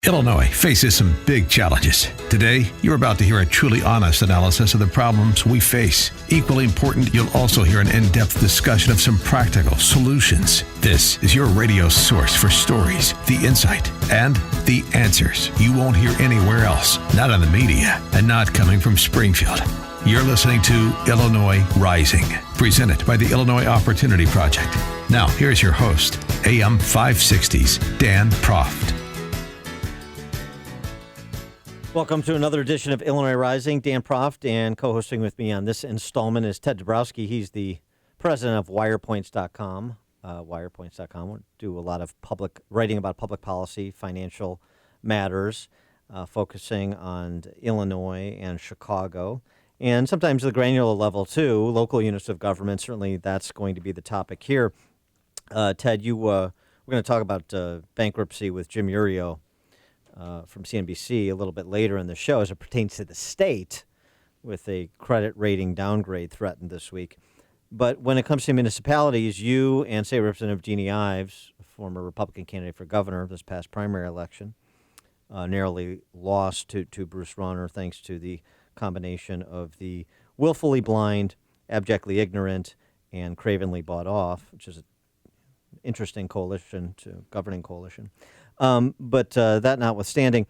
Illinois faces some big challenges. Today, you're about to hear a truly honest analysis of the problems we face. Equally important, you'll also hear an in-depth discussion of some practical solutions. This is your radio source for stories, the insight, and the answers you won't hear anywhere else, not in the media, and not coming from Springfield. You're listening to Illinois Rising, presented by the Illinois Opportunity Project. Now, here's your host, AM 560's Dan Proft. Welcome to another edition of Illinois Rising. Dan Proft, and co-hosting with me on this installment is Ted Dabrowski. He's the president of Wirepoints.com. Wirepoints.com. We do a lot of writing about public policy, financial matters, focusing on Illinois and Chicago, and sometimes the granular level too, local units of government. Certainly that's going to be the topic here. Ted, we're going to talk about bankruptcy with Jim Iuorio from CNBC a little bit later in the show as it pertains to the state, with a credit rating downgrade threatened this week. But when it comes to municipalities, you and State Representative Jeanne Ives, a former Republican candidate for governor this past primary election, narrowly lost to Bruce Rauner thanks to the combination of the willfully blind, abjectly ignorant, and cravenly bought off, which is an interesting governing coalition. But that notwithstanding,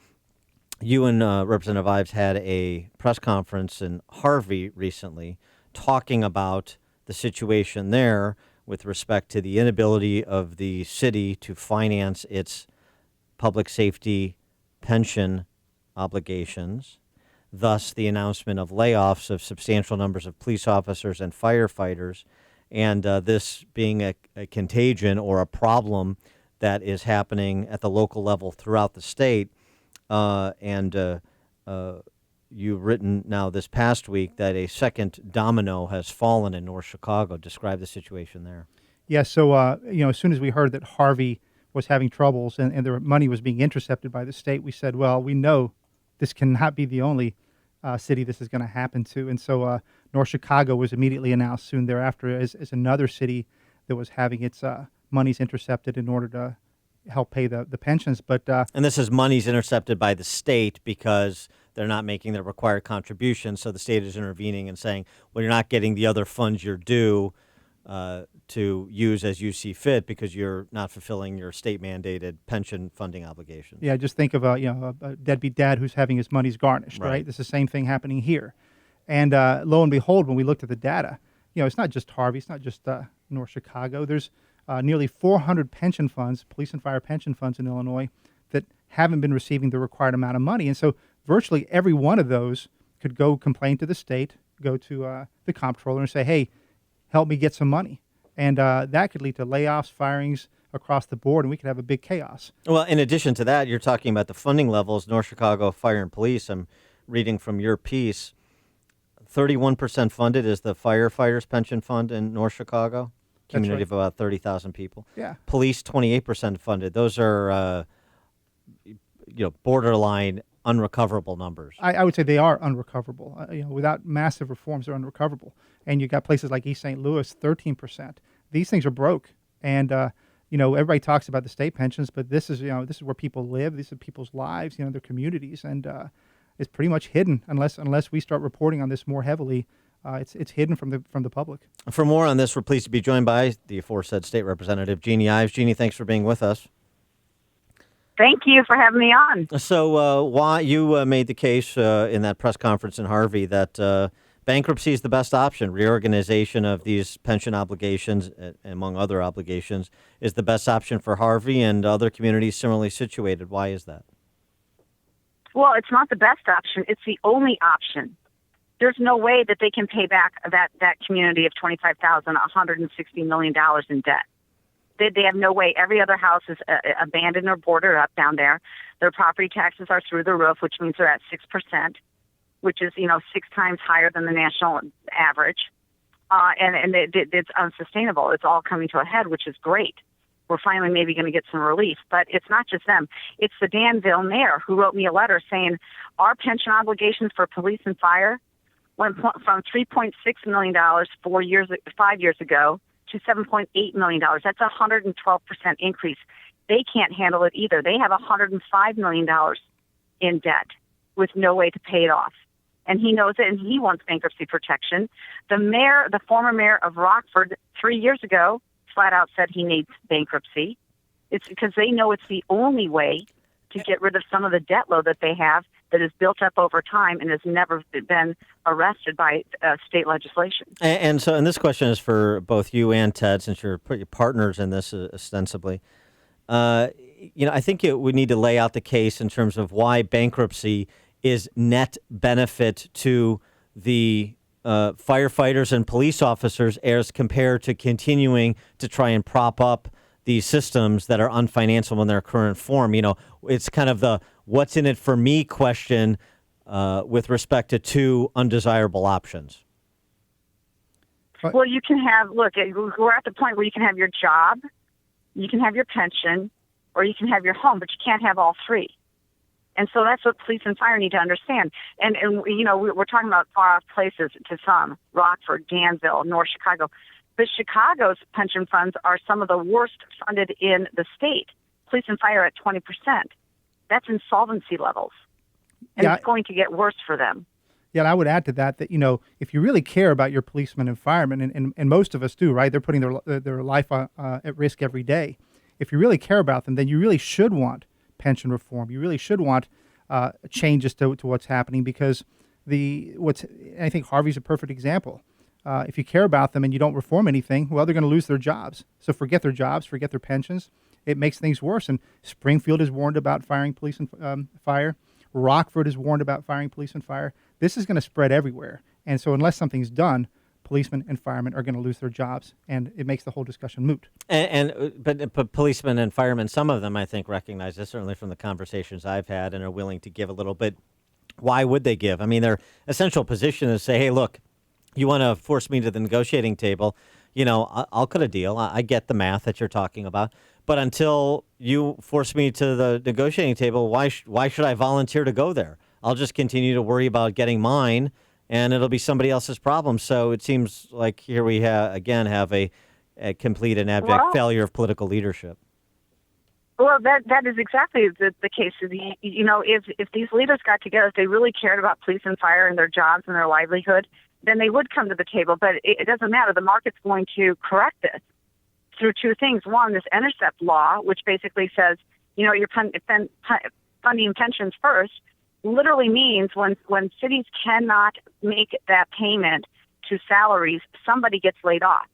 you and Representative Ives had a press conference in Harvey recently talking about the situation there with respect to the inability of the city to finance its public safety pension obligations, thus the announcement of layoffs of substantial numbers of police officers and firefighters, and this being a contagion or a problem that is happening at the local level throughout the state. You've written now this past week that a second domino has fallen in North Chicago. Describe the situation there. Yeah, so as soon as we heard that Harvey was having troubles and their money was being intercepted by the state, we said, well, we know this cannot be the only city this is going to happen to. And so North Chicago was immediately announced soon thereafter as another city that was having its monies intercepted in order to help pay the pensions. But and this is monies intercepted by the state because they're not making the required contributions. So the state is intervening and saying, well, you're not getting the other funds you're due to use as you see fit because you're not fulfilling your state-mandated pension funding obligations. Yeah, just think of a deadbeat dad who's having his monies garnished, right? This is the same thing happening here. And lo and behold, when we looked at the data, it's not just Harvey, it's not just North Chicago. There's nearly 400 pension funds, police and fire pension funds in Illinois, that haven't been receiving the required amount of money. And so virtually every one of those could go complain to the state, go to the comptroller and say, hey, help me get some money. And that could lead to layoffs, firings across the board, and we could have a big chaos. Well, in addition to that, you're talking about the funding levels. North Chicago Fire and Police, I'm reading from your piece, 31% funded is the firefighters' pension fund in North Chicago. Community of about 30,000 people. Yeah. Police, 28% funded. Those are, borderline unrecoverable numbers. I would say they are unrecoverable. Without massive reforms, they're unrecoverable. And you got places like East St. Louis, 13%. These things are broke. And everybody talks about the state pensions, but this is where people live. These are people's lives. Their communities, and it's pretty much hidden unless we start reporting on this more heavily. It's hidden from the public. For more on this, we're pleased to be joined by the aforesaid State Representative Jeanne Ives. Jeanne, thanks for being with us. Thank you for having me on. So why you made the case in that press conference in Harvey that bankruptcy is the best option, reorganization of these pension obligations, among other obligations, is the best option for Harvey and other communities similarly situated. Why is that? Well, it's not the best option. It's the only option. There's no way that they can pay back that community of $160 million in debt. They have no way. Every other house is abandoned or boarded up down there. Their property taxes are through the roof, which means they're at 6%, which is 6 times higher than the national average. And it's unsustainable. It's all coming to a head, which is great. We're finally maybe going to get some relief. But it's not just them. It's the Danville mayor who wrote me a letter saying our pension obligations for police and fire went from $3.6 million 5 years ago to $7.8 million. That's a 112% increase. They can't handle it either. They have $105 million in debt with no way to pay it off. And he knows it, and he wants bankruptcy protection. The former mayor of Rockford, 3 years ago, flat out said he needs bankruptcy. It's because they know it's the only way to get rid of some of the debt load that they have that is built up over time and has never been arrested by state legislation. And this question is for both you and Ted, since you're partners in this ostensibly. I think we need to lay out the case in terms of why bankruptcy is net benefit to the firefighters and police officers as compared to continuing to try and prop up these systems that are unfinanciable in their current form. It's kind of the what's in it for me question with respect to two undesirable options. Well, you can we're at the point where you can have your job, you can have your pension, or you can have your home, but you can't have all three. And so that's what police and fire need to understand. And we're talking about far off places to some, Rockford, Danville, North Chicago. But Chicago's pension funds are some of the worst funded in the state. Police and fire at 20%. That's insolvency levels. And it's going to get worse for them. Yeah, and I would add to that, if you really care about your policemen and firemen, and most of us do, right? They're putting their life at risk every day. If you really care about them, then you really should want pension reform. You really should want changes to what's happening, because I think Harvey's a perfect example. If you care about them and you don't reform anything, well, they're going to lose their jobs. So forget their jobs, forget their pensions. It makes things worse. And Springfield is warned about firing police and fire. Rockford is warned about firing police and fire. This is going to spread everywhere. And so unless something's done, policemen and firemen are going to lose their jobs, and it makes the whole discussion moot. But policemen and firemen, some of them, I think, recognize this, certainly from the conversations I've had, and are willing to give a little bit. Why would they give? I mean, their essential position is say, hey, look, you want to force me to the negotiating table, I'll cut a deal. I get the math that you're talking about. But until you force me to the negotiating table, why should I volunteer to go there? I'll just continue to worry about getting mine, and it'll be somebody else's problem. So it seems like here we have a complete and abject failure of political leadership. Well, that is exactly the case. If these leaders got together, if they really cared about police and fire and their jobs and their livelihood, then they would come to the table. But it doesn't matter. The market's going to correct this through two things. One, this intercept law, which basically says, you're funding pensions first, literally means when cities cannot make that payment to salaries, somebody gets laid off.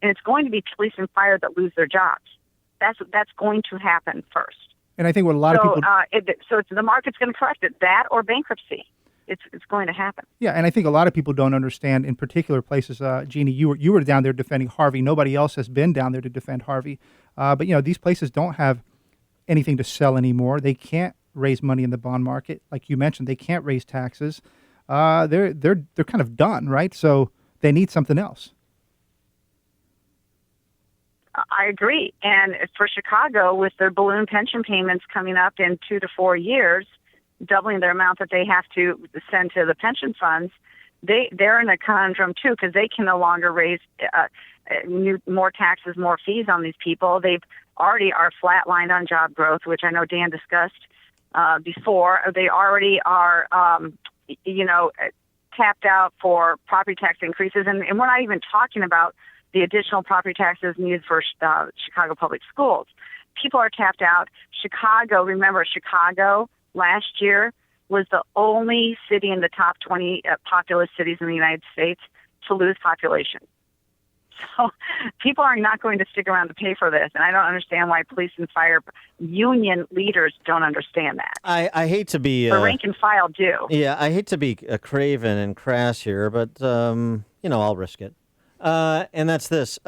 And it's going to be police and fire that lose their jobs. That's going to happen first. And I think what a lot of people... the market's going to correct it, that or bankruptcy. It's going to happen. Yeah, and I think a lot of people don't understand, in particular places, Jeanne, you were down there defending Harvey. Nobody else has been down there to defend Harvey. But these places don't have anything to sell anymore. They can't raise money in the bond market. Like you mentioned, they can't raise taxes. They're kind of done, right? So they need something else. I agree. And for Chicago, with their balloon pension payments coming up in 2 to 4 years, doubling their amount that they have to send to the pension funds, they're in a conundrum too, because they can no longer raise more taxes, more fees on these people. They've already are flatlined on job growth, which I know Dan discussed before. They already are, tapped out for property tax increases, and we're not even talking about the additional property taxes needed for Chicago public schools. People are tapped out. Remember, Chicago last year was the only city in the top 20 populous cities in the United States to lose population. So people are not going to stick around to pay for this, and I don't understand why police and fire union leaders don't understand that. I hate to be... the rank and file do. Yeah, I hate to be craven and crass here, but, I'll risk it. And that's this.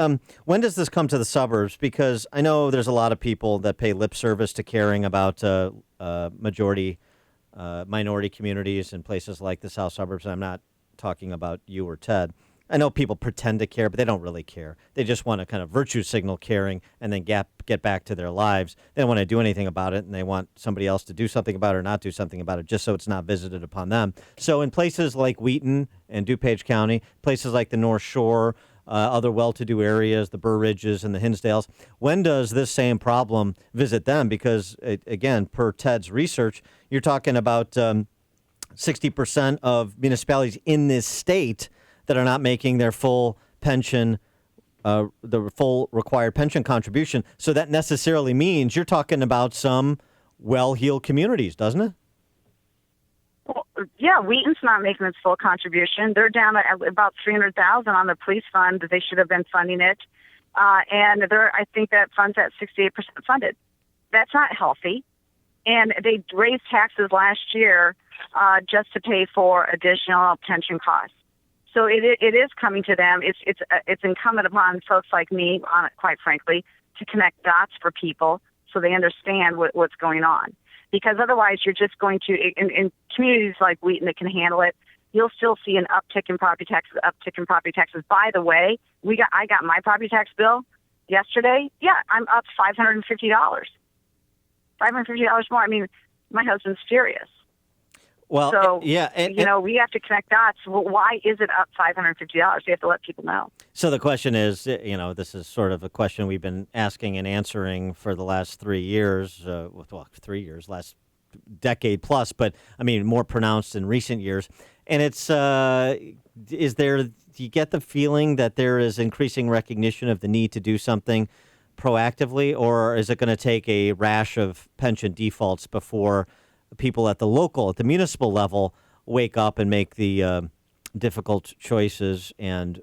When does this come to the suburbs? Because I know there's a lot of people that pay lip service to caring about minority communities in places like the South Suburbs. I'm not talking about you or Ted. I know people pretend to care, but they don't really care. They just want to kind of virtue signal caring and then get back to their lives. They don't want to do anything about it, and they want somebody else to do something about it or not do something about it, just so it's not visited upon them. So in places like Wheaton and DuPage County, places like the North Shore, other well-to-do areas, the Burr Ridges and the Hinsdales. When does this same problem visit them? Because, again, per Ted's research, you're talking about 60% of municipalities in this state that are not making their full pension, the full required pension contribution. So that necessarily means you're talking about some well-heeled communities, doesn't it? Well, yeah, Wheaton's not making its full contribution. They're down at about $300,000 on the police fund. They should have been funding it, and I think that fund's at 68% funded. That's not healthy. And they raised taxes last year just to pay for additional pension costs. So it is coming to them. It's incumbent upon folks like me, quite frankly, to connect dots for people so they understand what's going on. Because otherwise, you're just going to, in communities like Wheaton that can handle it, you'll still see an uptick in property taxes. By the way, I got my property tax bill yesterday. Yeah, I'm up $550. $550 more. I mean, my husband's furious. Well, so, yeah. We have to connect dots. Well, why is it up $550? We have to let people know. So the question is, this is sort of a question we've been asking and answering for the last 3 years, last decade plus, but I mean, more pronounced in recent years. And it's, do you get the feeling that there is increasing recognition of the need to do something proactively, or is it going to take a rash of pension defaults before people at the municipal level wake up and make the difficult choices and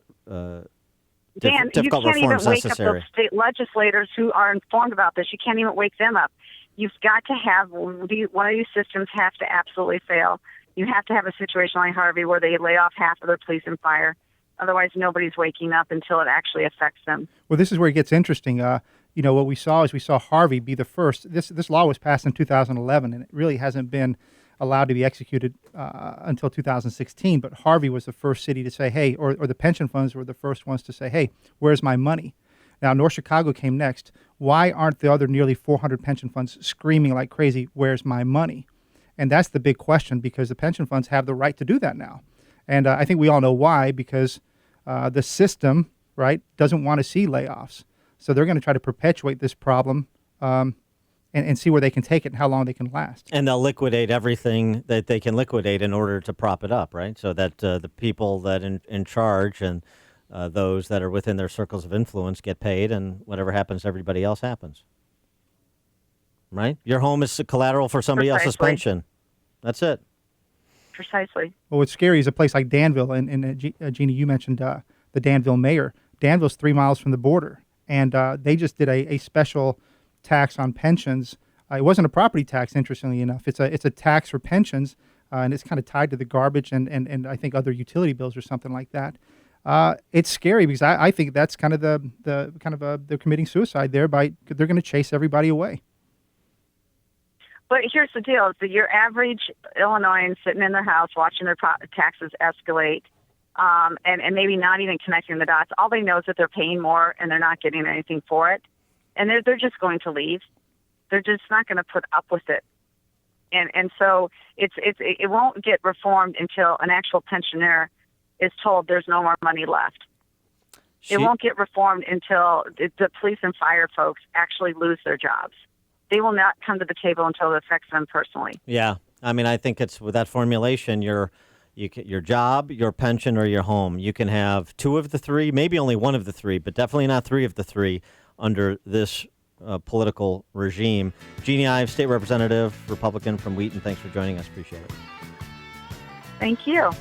difficult reforms necessary? You can't even wake up those state legislators who are informed about this. You can't even wake them up. You've got to have one of these systems have to absolutely fail. You have to have a situation like Harvey where they lay off half of their police and fire. Otherwise, nobody's waking up until it actually affects them. Well, this is where it gets interesting. What we saw Harvey be the first. This law was passed in 2011, and it really hasn't been allowed to be executed until 2016. But Harvey was the first city to say, hey, or the pension funds were the first ones to say, hey, where's my money? Now, North Chicago came next. Why aren't the other nearly 400 pension funds screaming like crazy, where's my money? And that's the big question, because the pension funds have the right to do that now. And I think we all know why, because the system, right, doesn't want to see layoffs. So they're going to try to perpetuate this problem and see where they can take it and how long they can last. And they'll liquidate everything that they can liquidate in order to prop it up, right? So that the people that in charge and those that are within their circles of influence get paid, and whatever happens to everybody else happens. Right? Your home is collateral for somebody else's pension. That's it. Precisely. Well, what's scary is a place like Danville, and Jeanne, you mentioned the Danville mayor. Danville's 3 miles from the border, and they just did a special tax on pensions. It wasn't a property tax, interestingly enough. It's a tax for pensions, and it's kind of tied to the garbage and I think other utility bills or something like that. It's scary because I think that's kind of they're committing suicide there they're going to chase everybody away. But here's the deal: is that your average Illinoisan sitting in their house watching their taxes escalate, and maybe not even connecting the dots. All they know is that they're paying more and they're not getting anything for it, and they're just going to leave. They're just not going to put up with it, and so it won't get reformed until an actual pensioner is told there's no more money left. It won't get reformed until the police and fire folks actually lose their jobs. They will not come to the table until it affects them personally. Yeah. I mean, I think it's with that formulation, your job, your pension, or your home. You can have two of the three, maybe only one of the three, but definitely not three of the three under this political regime. Jeanne Ives, State Representative, Republican from Wheaton, thanks for joining us. Appreciate it. Thank you.